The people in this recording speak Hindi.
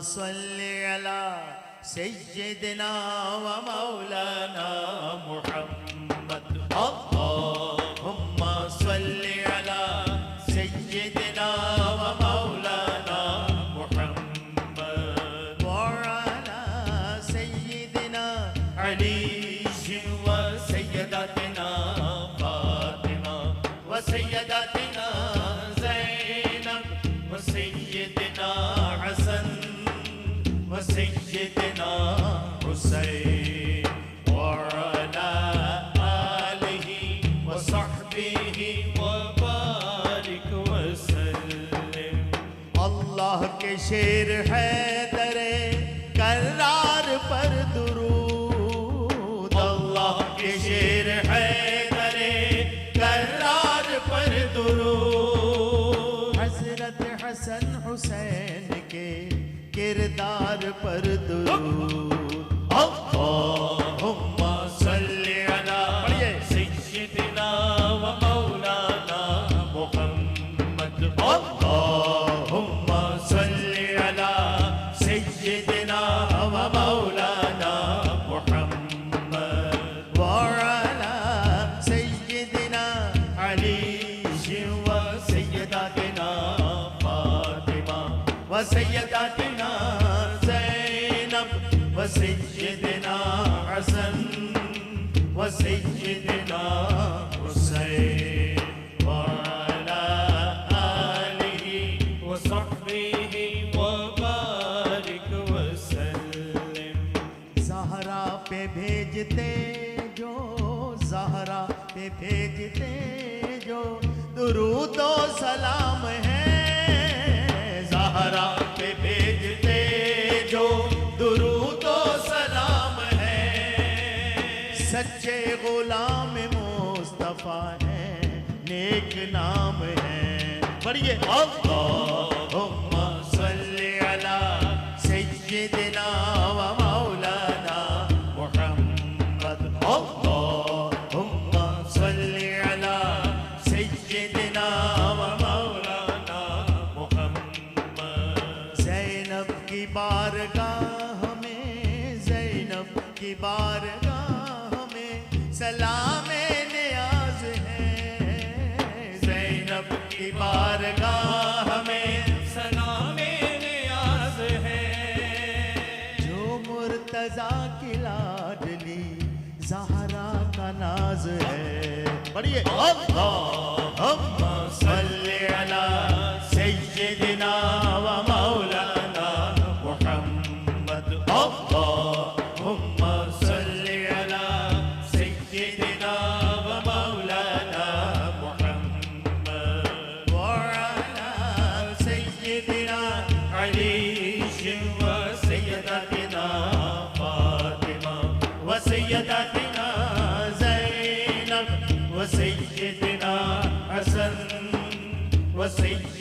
सल्लि अला सय्यिदिना व मौलाना मुहम्मद। अल्लाहुम्मा सल्लि अला सय्यिदिना व मौलाना मुहम्मद व अला सय्यिदिना अली व सय्यदातिना फातिमा व सय्यदातिना ज़ैनब व सय्यिदिना हसन व सय्यिदिना हुसैन व अला आलिहि व सहबिहि व बारिक व सल्लिम। अल्लाह के शेर है दरे करार पर दुरूद। अल्लाह के शेर है दरे करार पर दुरूद। हज़रत हसन हुसैन के किरदार पर दुरूद। अल्लाहुम्मा सल्लि अला सय्यिदिना व मौलाना मुहम्मद। अल्लाहुम्मा सल्लि अला सय्यिदिना व मौलाना मुहम्मद व अला सय्यिदिना अली व सय्यदातिना फातिमा व सय्यदातिना ज़ैनब व सय्यिदिना हसन व सय्यिदिना हुसैन व अला आलिहि व सहबिहि व बारिक व सल्लिम। ज़हरा पे भेजते जो, ज़हरा पे भेजते जो दुरूद व सलाम है। ज़हरा पे भेजते जो दुरूद व सलाम है। सच्चे गुलाम मुस्तफ़ा है, नेक नाम है। पढ़िए अल्लाहुम्मा सल्लि अला सय्यिदिना व मौलाना मुहम्मद। अल्लाहुम्मा सल्लि अला सय्यिदिना व मौलाना मुहम्मद। ज़ैनब की बारगाह में, ज़ैनब की बारगाह में सलाम नियाज है। ज़ैनब की बारगाह में सलाम नियाज है। जो मुर्तज़ा की लाडली ज़हरा का नाज है। पढ़िए अल्लाहुम्मा सल्लि अला सय्यिदिना व मौलाना मुहम्मद। अल्लाहुम्मा सल्लि अला सय्यिदिना व मौलाना मुहम्मद व अला सय्यिदिना अली व सय्यदातिना फातिमा व सय्यदातिना ज़ैनब व सय्यिदिना हसन व सय्यिदिना